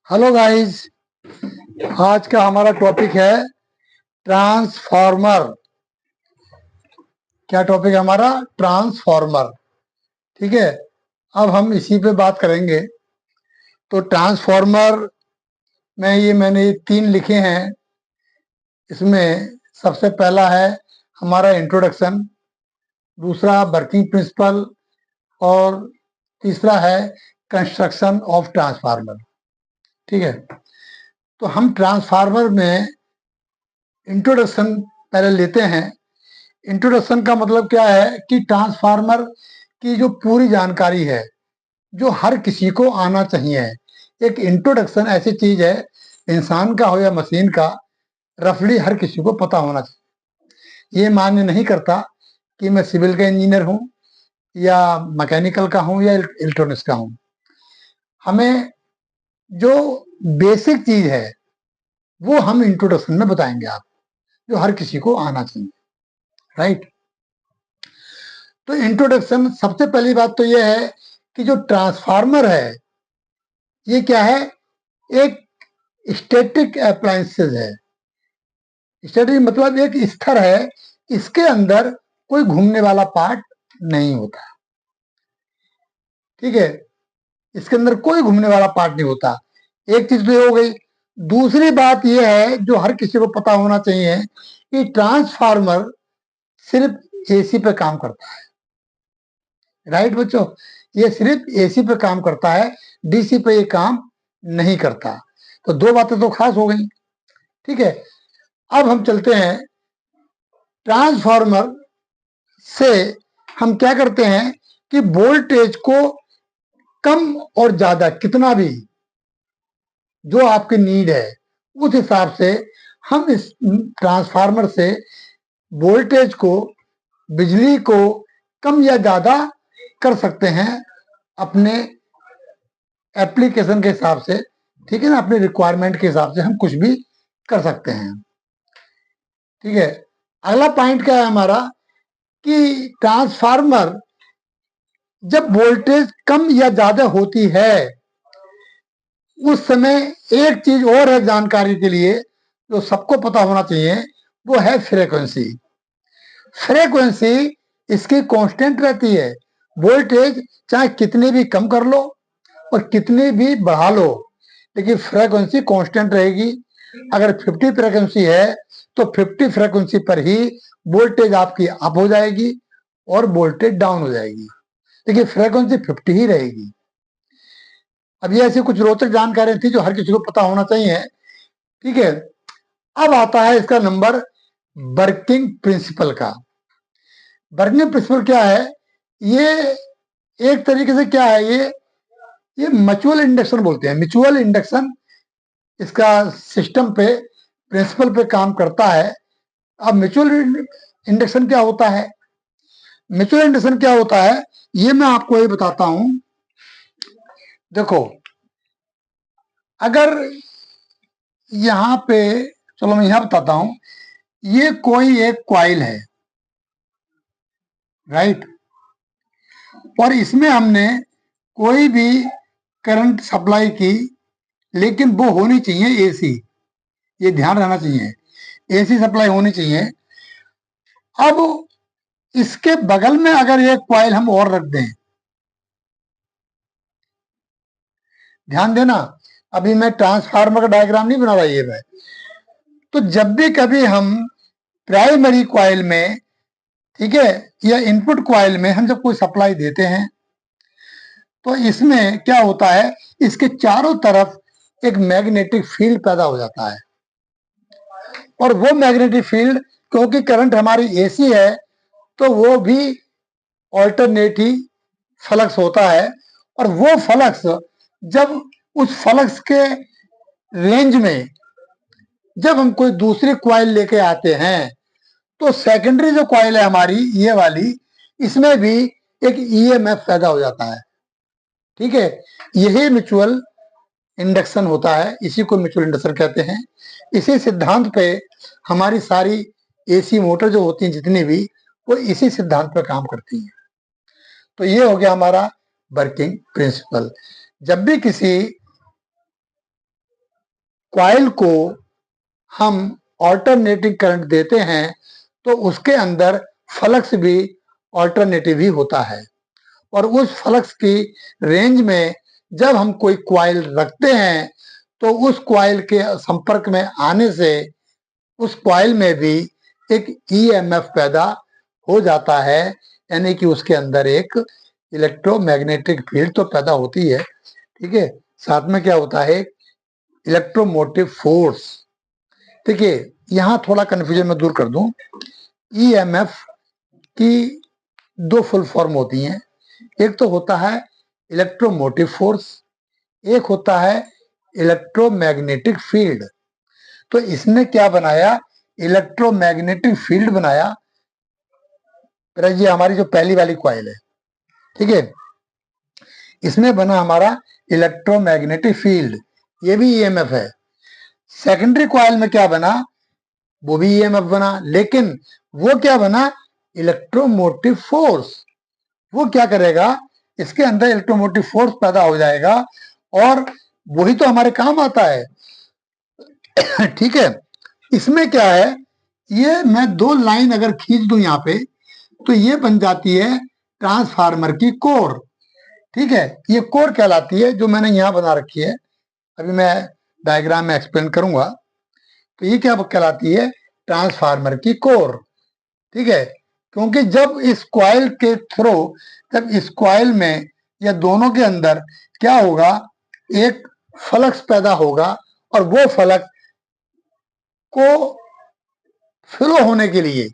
Hello guys. आज का हमारा टॉपिक है ट्रांसफॉर्मर। क्या टॉपिक है हमारा? ट्रांसफॉर्मर। ठीक है, अब हम इसी पे बात करेंगे। तो ट्रांसफॉर्मर में ये मैंने तीन लिखे हैं। इसमें सबसे पहला है हमारा इंट्रोडक्शन, दूसरा वर्किंग प्रिंसिपल और तीसरा है कंस्ट्रक्शन ऑफ ट्रांसफार्मर। ठीक है, तो हम ट्रांसफार्मर में इंट्रोडक्शन पहले लेते हैं। इंट्रोडक्शन का मतलब क्या है कि ट्रांसफार्मर की जो पूरी जानकारी है, जो हर किसी को आना चाहिए। एक इंट्रोडक्शन ऐसी चीज है, इंसान का हो या मशीन का, रफली हर किसी को पता होना चाहिए। ये मान्य नहीं करता कि मैं सिविल का इंजीनियर हूं या मैकेनिकल का हूं या इलेक्ट्रॉनिक्स का हूं। हमें जो बेसिक चीज है वो हम इंट्रोडक्शन में बताएंगे आपको, जो हर किसी को आना चाहिए। राइट। तो इंट्रोडक्शन, सबसे पहली बात तो यह है कि जो ट्रांसफार्मर है ये क्या है? एक स्टैटिक अप्लायंसेस है। स्टैटिक मतलब एक स्थिर है, इसके अंदर कोई घूमने वाला पार्ट नहीं होता। ठीक है, इसके अंदर कोई घूमने वाला पार्ट नहीं होता। एक चीज तो ये हो गई। दूसरी बात यह है जो हर किसी को पता होना चाहिए कि ट्रांसफार्मर सिर्फ एसी पे काम करता है। राइट बच्चों, ये सिर्फ एसी पे काम करता है, डीसी पे ये काम नहीं करता। तो दो बातें तो खास हो गई। ठीक है, अब हम चलते हैं ट्रांसफार्मर से। हम क्या करते हैं कि वोल्टेज को कम और ज्यादा, कितना भी जो आपकी नीड है उस हिसाब से हम इस ट्रांसफार्मर से वोल्टेज को, बिजली को कम या ज्यादा कर सकते हैं अपने एप्लीकेशन के हिसाब से। ठीक है ना, अपने रिक्वायरमेंट के हिसाब से हम कुछ भी कर सकते हैं। ठीक है, अगला पॉइंट क्या है हमारा कि ट्रांसफार्मर जब वोल्टेज कम या ज्यादा होती है उस समय एक चीज और है जानकारी के लिए जो सबको पता होना चाहिए, वो है फ्रीक्वेंसी। फ्रीक्वेंसी इसकी कांस्टेंट रहती है। वोल्टेज चाहे कितनी भी कम कर लो और कितनी भी बढ़ा लो, लेकिन फ्रीक्वेंसी कांस्टेंट रहेगी। अगर 50 फ्रीक्वेंसी है तो 50 फ्रीक्वेंसी पर ही वोल्टेज आपकी अप हो जाएगी और वोल्टेज डाउन हो जाएगी, लेकिन फ्रीक्वेंसी 50 ही रहेगी। अब ये ऐसी कुछ रोचक जानकारी थी जो हर किसी को पता होना चाहिए। ठीक है, अब आता है इसका नंबर वर्किंग प्रिंसिपल का। वर्किंग प्रिंसिपल क्या है? ये एक तरीके से क्या है, ये म्यूचुअल इंडक्शन बोलते हैं। म्यूचुअल इंडक्शन इसका सिस्टम पे, प्रिंसिपल पे काम करता है। अब म्यूचुअल इंडक्शन क्या होता है? म्यूचुअल इंडक्शन क्या होता है ये मैं आपको ये बताता हूं। देखो, अगर यहां पे, चलो मैं यहां बताता हूं, ये कोई एक कॉइल है। राइट, और इसमें हमने कोई भी करंट सप्लाई की, लेकिन वो होनी चाहिए एसी। ये ध्यान रहना चाहिए, एसी सप्लाई होनी चाहिए। अब इसके बगल में अगर एक कॉइल हम और रख दें, ध्यान देना, अभी मैं ट्रांसफार्मर का डायग्राम नहीं बना रहा ये मैं। तो जब भी कभी हम प्राइमरी कॉइल में, ठीक है, या इनपुट कॉइल में हम जब कोई सप्लाई देते हैं तो इसमें क्या होता है, इसके चारों तरफ एक मैग्नेटिक फील्ड पैदा हो जाता है। और वो मैग्नेटिक फील्ड, क्योंकि करंट हमारी एसी है, तो वो भी ऑल्टरनेटिव फ्लक्स होता है। और वो फ्लक्स जब उस फ्लक्स के रेंज में जब हम कोई दूसरी क्वाइल लेके आते हैं तो सेकेंडरी जो क्वाइल है हमारी ये वाली, इसमें भी एक ईएमएफ पैदा हो जाता है। ठीक है, यही म्यूचुअल इंडक्शन होता है, इसी को म्यूचुअल इंडक्शन कहते हैं। इसी सिद्धांत पे हमारी सारी एसी मोटर जो होती हैं जितनी भी, वो इसी सिद्धांत पे काम करती हैं। तो ये हो गया हमारा वर्किंग प्रिंसिपल। जब भी किसी कॉइल को हम ऑल्टरनेटिंग करंट देते हैं तो उसके अंदर फ्लक्स भी ऑल्टरनेटिव ही होता है, और उस फ्लक्स की रेंज में जब हम कोई कॉइल रखते हैं तो उस कॉइल के संपर्क में आने से उस कॉइल में भी एक ईएमएफ पैदा हो जाता है, यानी कि उसके अंदर एक इलेक्ट्रोमैग्नेटिक फील्ड तो पैदा होती है, ठीक है, साथ में क्या होता है, इलेक्ट्रोमोटिव फोर्स। देखिए यहां थोड़ा कंफ्यूजन मैं दूर कर दूं, ईएमएफ की दो फुल फॉर्म होती हैं, एक तो होता है इलेक्ट्रोमोटिव फोर्स, एक होता है इलेक्ट्रोमैग्नेटिक फील्ड। तो इसने क्या बनाया, इलेक्ट्रोमैग्नेटिक फील्ड बनाया। ये हमारी जो पहली वाली कॉइल है, ठीक है, इसमें बना हमारा इलेक्ट्रोमैग्नेटिक फील्ड, ये भी ईएमएफ है। सेकेंडरी कॉइल में क्या बना, वो भी ईएमएफ बना, लेकिन वो क्या बना, इलेक्ट्रोमोटिव फोर्स। वो क्या करेगा, इसके अंदर इलेक्ट्रोमोटिव फोर्स पैदा हो जाएगा और वही तो हमारे काम आता है। ठीक है, इसमें क्या है, ये मैं दो लाइन अगर खींच दूं यहां पे तो ये बन जाती है ट्रांसफार्मर की कोर। ठीक है, ये कोर कहलाती है, जो मैंने यहां बना रखी है, अभी मैं डायग्राम में एक्सप्लेन करूंगा। तो ये क्या कहलाती है, ट्रांसफार्मर की कोर। ठीक है, क्योंकि जब इस कॉइल के थ्रू, जब इस कॉइल में या दोनों के अंदर क्या होगा, एक फ्लक्स पैदा होगा और वो फ्लक्स को फ्लो होने के लिए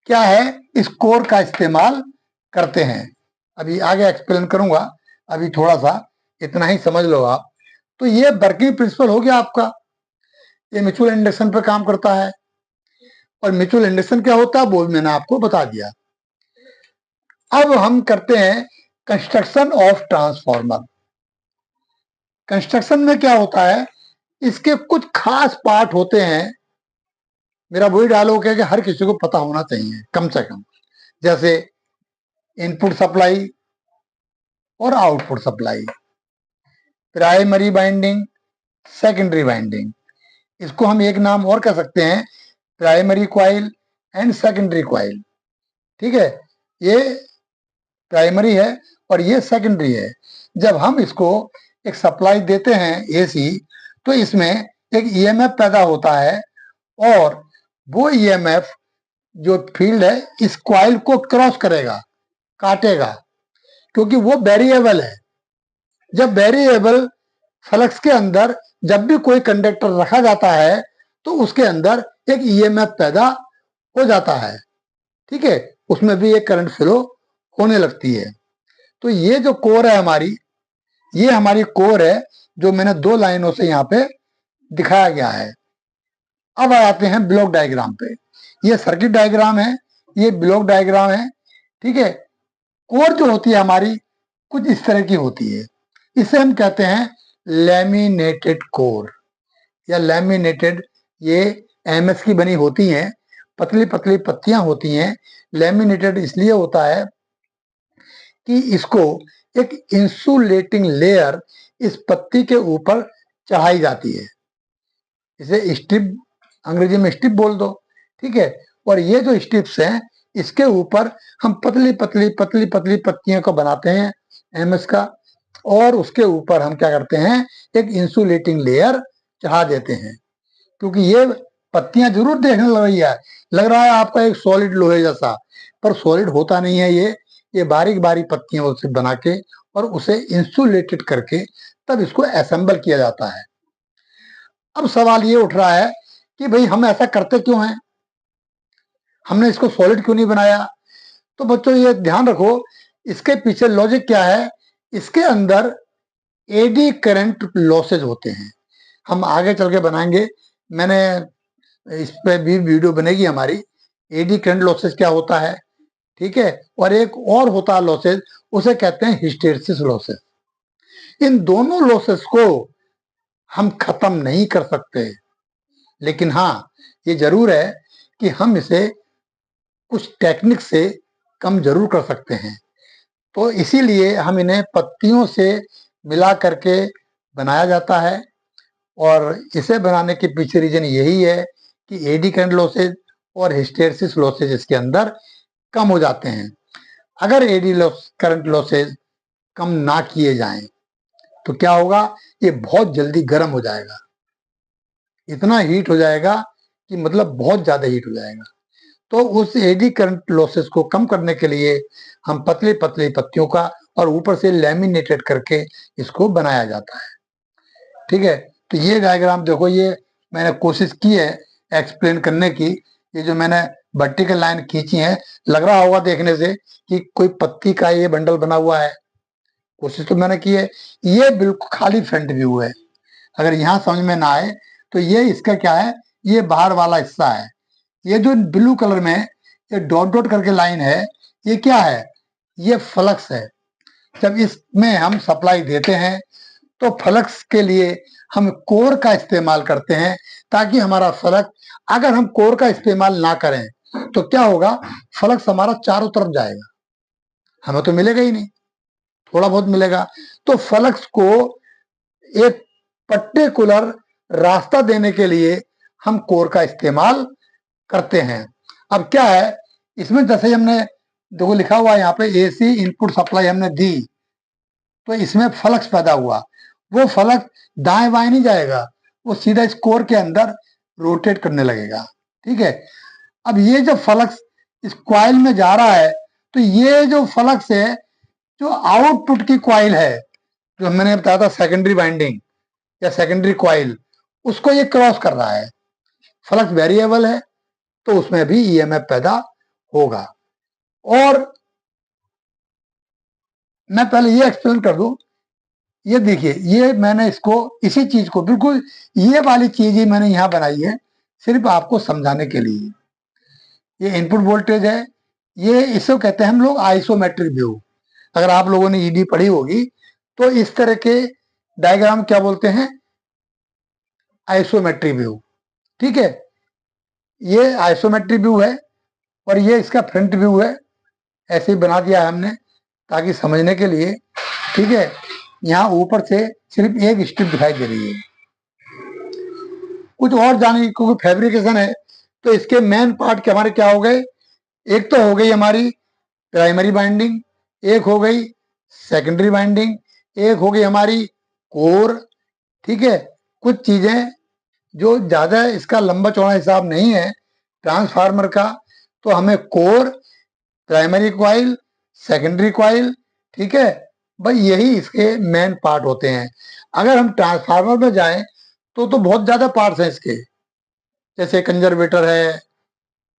क्या है, इस कोर का इस्तेमाल करते हैं। अभी आगे एक्सप्लेन करूंगा, अभी थोड़ा सा इतना ही समझ लो आप। तो ये वर्किंग प्रिंसिपल हो गया आपका, ये म्यूचुअल इंडक्शन पर काम करता है। और म्यूचुअल इंडक्शन क्या होता है वो मैंने आपको बता दिया। अब हम करते हैं कंस्ट्रक्शन ऑफ ट्रांसफॉर्मर। कंस्ट्रक्शन में क्या होता है, इसके कुछ खास पार्ट होते हैं। मेरा वही डायलॉग है कि हर किसी को पता होना चाहिए कम से कम, जैसे इनपुट सप्लाई और output supply, primary winding, secondary winding. इसको हम एक नाम और कह सकते हैं, primary coil and secondary coil. ठीक है, ये प्राइमरी है और ये सेकेंडरी है। जब हम इसको एक सप्लाई देते हैं एसी, तो इसमें एक ईएमएफ पैदा होता है और वो ईएमएफ जो फील्ड है इस कॉइल को क्रॉस करेगा, काटेगा, क्योंकि वो वेरिएबल है। जब वेरिएबल फ्लक्स के अंदर जब भी कोई कंडक्टर रखा जाता है तो उसके अंदर एक ईएमएफ पैदा हो जाता है। ठीक है, उसमें भी एक करंट फ्लो होने लगती है। तो ये जो कोर है हमारी, ये हमारी कोर है जो मैंने दो लाइनों से यहाँ पे दिखाया गया है। अब आते हैं ब्लॉक डायग्राम पे। ये सर्किट डायग्राम है, ये ब्लॉक डायग्राम है। ठीक है, कोर जो होती है हमारी कुछ इस तरह की होती है, इसे हम कहते हैं लैमिनेटेड कोर या लैमिनेटेड। ये एमएस की बनी होती हैं, पतली पतली पत्तियां होती हैं। लैमिनेटेड इसलिए होता है कि इसको एक इंसुलेटिंग लेयर इस पत्ती के ऊपर चढ़ाई जाती है, इसे स्ट्रिप, अंग्रेजी में स्ट्रिप बोल दो। ठीक है, और ये जो स्ट्रिप्स हैं इसके ऊपर हम पतली पतली पतली पतली पत्तियों को बनाते हैं एमएस का, और उसके ऊपर हम क्या करते हैं, एक इंसुलेटिंग लेयर चढ़ा देते हैं। क्योंकि ये पत्तियां जरूर देखने लग रहा है आपका एक सॉलिड लोहे जैसा, पर सॉलिड होता नहीं है। ये बारीक बारीक पत्तियों से बना के और उसे इंसुलेटेड करके तब इसको असेंबल किया जाता है। अब सवाल ये उठ रहा है कि भाई हम ऐसा करते क्यों हैं, हमने इसको सॉलिड क्यों नहीं बनाया। तो बच्चों ये ध्यान रखो, इसके पीछे लॉजिक क्या है, इसके अंदर एडी करंट लॉसेज होते हैं। हम आगे चल के बनाएंगे, मैंने इस पे भी वीडियो बनेगी हमारी, एडी करंट लॉसेज क्या होता है। ठीक है, और एक और होता है लॉसेज, उसे कहते हैं हिस्टेरिसिस लॉसेज। इन दोनों लॉसेज को हम खत्म नहीं कर सकते, लेकिन हाँ ये जरूर है कि हम इसे कुछ टेक्निक से कम जरूर कर सकते हैं। तो इसीलिए हम इन्हें पत्तियों से मिला करके बनाया जाता है और इसे बनाने के पीछे रीजन यही है कि एडी करंट लॉसेज और हिस्टेरेसिस लॉसेज इसके अंदर कम हो जाते हैं। अगर एडी करंट लॉसेज कम ना किए जाएं तो क्या होगा, ये बहुत जल्दी गर्म हो जाएगा, इतना हीट हो जाएगा कि मतलब बहुत ज्यादा हीट हो जाएगा। तो उस एडी करंट लॉसेस को कम करने के लिए हम पतली पतली पत्तियों का और ऊपर से लैमिनेटेड करके इसको बनाया जाता है। ठीक है, तो ये डायग्राम देखो, ये मैंने कोशिश की है एक्सप्लेन करने की। ये जो मैंने वर्टिकल लाइन खींची है, लग रहा होगा देखने से कि कोई पत्ती का ये बंडल बना हुआ है, कोशिश तो मैंने की है। ये बिल्कुल खाली फ्रंट व्यू है, अगर यहाँ समझ में ना आए तो ये इसका क्या है, ये बाहर वाला हिस्सा है। ये जो ब्लू कलर में ये डॉट डॉट करके लाइन है, ये क्या है, ये फ्लक्स है। जब इसमें हम सप्लाई देते हैं तो फ्लक्स के लिए हम कोर का इस्तेमाल करते हैं, ताकि हमारा फ्लक्स, अगर हम कोर का इस्तेमाल ना करें तो क्या होगा, फ्लक्स हमारा चारों तरफ जाएगा, हमें तो मिलेगा ही नहीं, थोड़ा बहुत मिलेगा। तो फ्लक्स को एक पर्टिकुलर रास्ता देने के लिए हम कोर का इस्तेमाल करते हैं। अब क्या है, इसमें जैसे हमने देखो लिखा हुआ है यहाँ पे एसी इनपुट सप्लाई हमने दी, तो इसमें फ्लक्स पैदा हुआ। वो फ्लक्स दाएं बाएं नहीं जाएगा, वो सीधा इस कोर के अंदर रोटेट करने लगेगा। ठीक है, अब ये जब फ्लक्स इस क्वाइल में जा रहा है, तो ये जो फ्लक्स है, जो आउटपुट की क्वाइल है, जो मैंने बताया था सेकेंडरी बाइंडिंग या सेकेंडरी क्वाइल, उसको ये क्रॉस कर रहा है। फ्लक्स वेरिएबल है तो उसमें भी ईएमएफ पैदा होगा। और मैं पहले ये एक्सप्लेन कर दूं, ये देखिए, ये मैंने इसको, इसी चीज को बिल्कुल ये वाली चीज ही मैंने यहां बनाई है सिर्फ आपको समझाने के लिए। ये इनपुट वोल्टेज है, ये इसको कहते हैं हम लोग आइसोमेट्रिक व्यू। अगर आप लोगों ने ईडी पढ़ी होगी तो इस तरह के डायग्राम क्या बोलते हैं, आइसोमेट्रिक व्यू। ठीक है, ये आइसोमेट्रिक व्यू है और ये इसका फ्रंट व्यू है। ऐसे ही बना दिया है हमने ताकि समझने के लिए। ठीक है, यहाँ ऊपर से सिर्फ एक स्ट्रिप दिखाई दे रही है। कुछ और जाने, क्योंकि फैब्रिकेशन है तो इसके मेन पार्ट के हमारे क्या हो गए, एक तो हो गई हमारी प्राइमरी बाइंडिंग, एक हो गई सेकेंडरी बाइंडिंग, एक हो गई हमारी कोर। ठीक है, कुछ चीजें जो ज्यादा इसका लंबा चौड़ा हिसाब नहीं है ट्रांसफार्मर का, तो हमें core, primary coil, secondary coil, ठीक है भाई, यही इसके मेन पार्ट होते हैं। अगर हम ट्रांसफार्मर में जाएं तो बहुत ज्यादा पार्ट्स हैं इसके, जैसे कंजर्वेटर है,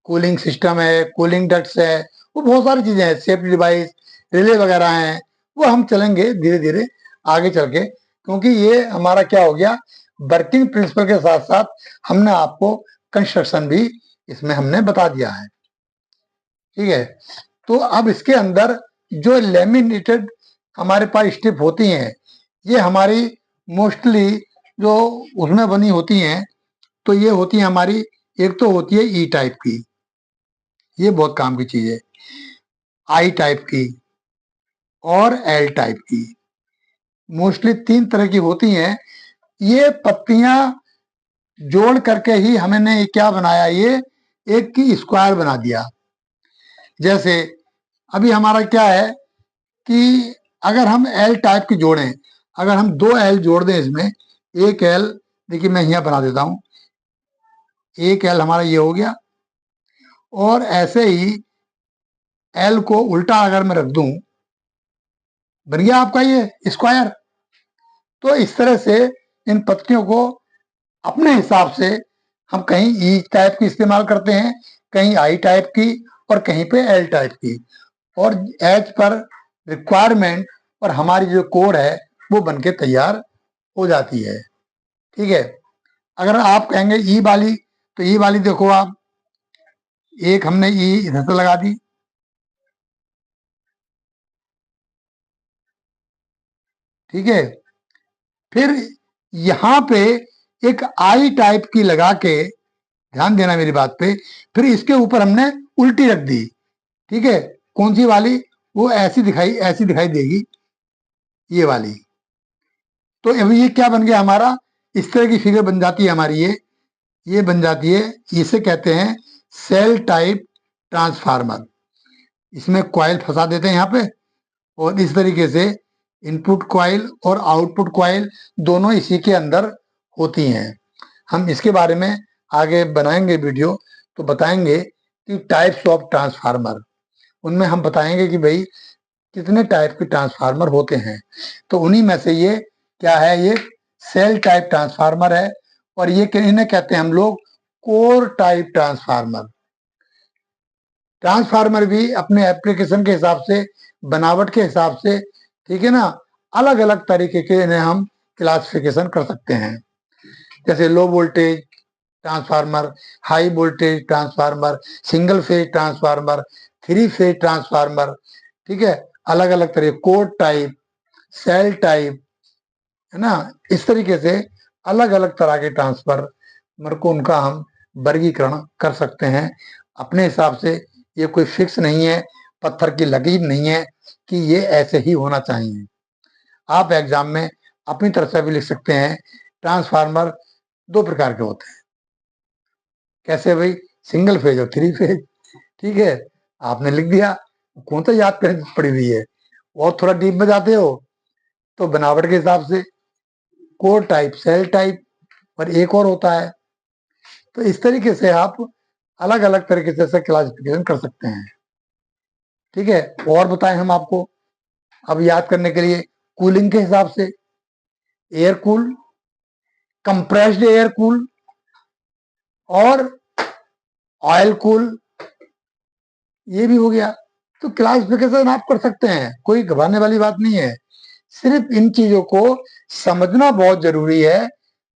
कूलिंग सिस्टम है, कूलिंग डक्ट्स है, वो बहुत सारी चीजें हैं, सेफ्टी डिवाइस, रिले वगैरह हैं। वो हम चलेंगे धीरे धीरे आगे चल के, क्योंकि ये हमारा क्या हो गया, वर्किंग प्रिंसिपल के साथ साथ हमने आपको कंस्ट्रक्शन भी इसमें हमने बता दिया है। ठीक है, तो अब इसके अंदर जो लेमिनेटेड हमारे पास स्ट्रिप होती हैं, ये हमारी मोस्टली जो उसमें बनी होती हैं, तो ये होती है हमारी, एक तो होती है ई टाइप की, ये बहुत काम की चीज है, आई टाइप की और एल टाइप की। मोस्टली तीन तरह की होती हैं। ये पत्तियां जोड़ करके ही हमने क्या बनाया, ये एक की स्क्वायर बना दिया। जैसे अभी हमारा क्या है कि अगर हम एल टाइप की जोड़ें, अगर हम दो एल जोड़ दें इसमें, एक एल, देखिए मैं यहाँ बना देता हूं, एक एल हमारा ये हो गया, और ऐसे ही एल को उल्टा अगर मैं रख दूं, बन गया आपका ये स्क्वायर। तो इस तरह से इन पत्तियों को अपने हिसाब से हम कहीं ई टाइप की इस्तेमाल करते हैं, कहीं आई टाइप की, और कहीं पे एल टाइप की, और एज पर रिक्वायरमेंट और हमारी जो कोड है वो बनके तैयार हो जाती है। ठीक है, अगर आप कहेंगे ई वाली, तो ई वाली देखो आप, एक हमने ई इधर से लगा दी, ठीक है, फिर यहां पे एक आई टाइप की लगा के, ध्यान देना मेरी बात पे, फिर इसके ऊपर हमने उल्टी रख दी। ठीक है, कौन सी वाली, वो ऐसी दिखाई देगी, ये वाली। तो अभी ये क्या बन गया हमारा, इस तरह की फिगर बन जाती है हमारी, ये बन जाती है, इसे कहते हैं सेल टाइप ट्रांसफार्मर। इसमें कॉइल फंसा देते हैं यहाँ पे, और इस तरीके से इनपुट कॉइल और आउटपुट कॉइल दोनों इसी के अंदर होती हैं। हम इसके बारे में आगे बनाएंगे वीडियो, तो बताएंगे कि टाइप्स ऑफ ट्रांसफार्मर, उनमें हम बताएंगे कि भाई कितने टाइप के ट्रांसफार्मर होते हैं। तो उन्हीं में से ये क्या है, ये सेल टाइप ट्रांसफार्मर है, और ये इन्हें कहते हैं हम लोग कोर टाइप ट्रांसफार्मर। ट्रांसफार्मर भी अपने एप्लीकेशन के हिसाब से, बनावट के हिसाब से, ठीक है ना, अलग अलग तरीके के इन्हें हम क्लासिफिकेशन कर सकते हैं। जैसे low voltage transformer, high voltage transformer, single phase transformer, three phase transformer, ठीक है, अलग अलग तरह, कोर टाइप, सेल टाइप, है ना। इस तरीके से अलग अलग तरह के ट्रांसफार्मर को उनका हम वर्गीकरण कर सकते हैं अपने हिसाब से। ये कोई फिक्स नहीं है, पत्थर की लकीर नहीं है कि ये ऐसे ही होना चाहिए। आप एग्जाम में अपनी तरफ से भी लिख सकते हैं ट्रांसफार्मर दो प्रकार के होते हैं। कैसे भाई, सिंगल फेज और थ्री फेज, ठीक है, आपने लिख दिया, कौन सा याद कर पड़ी हुई है। और थोड़ा डीप में जाते हो तो बनावट के हिसाब से कोर टाइप, सेल टाइप, और एक और होता है। तो इस तरीके से आप अलग अलग तरीके से क्लासिफिकेशन कर सकते हैं, ठीक है। और बताएं हम आपको अब याद करने के लिए, कूलिंग के हिसाब से air cool, compressed air cool और ऑयल कूल, ये भी हो गया। तो क्लासिफिकेशन आप कर सकते हैं, कोई घबराने वाली बात नहीं है, सिर्फ इन चीजों को समझना बहुत जरूरी है।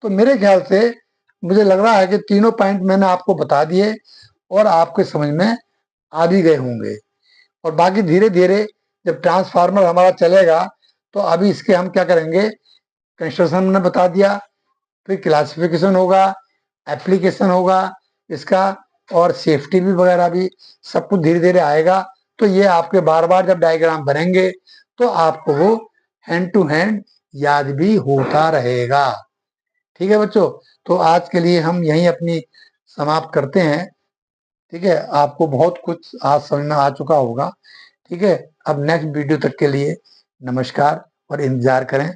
तो मेरे ख्याल से मुझे लग रहा है कि तीनों पॉइंट मैंने आपको बता दिए और आपके समझ में आ भी गए होंगे। और बाकी धीरे धीरे जब ट्रांसफार्मर हमारा चलेगा तो अभी इसके हम क्या करेंगे, कंस्ट्रक्शन ने बता दिया, फिर क्लासिफिकेशन होगा, एप्लीकेशन होगा इसका, और सेफ्टी भी वगैरह भी सब कुछ धीरे धीरे आएगा। तो ये आपके बार बार जब डायग्राम बनेंगे तो आपको वो हैंड टू हैंड याद भी होता रहेगा। ठीक है बच्चों, तो आज के लिए हम यहीं अपनी समाप्त करते हैं। ठीक है, आपको बहुत कुछ आज समझ में आ चुका होगा। ठीक है, अब नेक्स्ट वीडियो तक के लिए नमस्कार और इंतजार करें।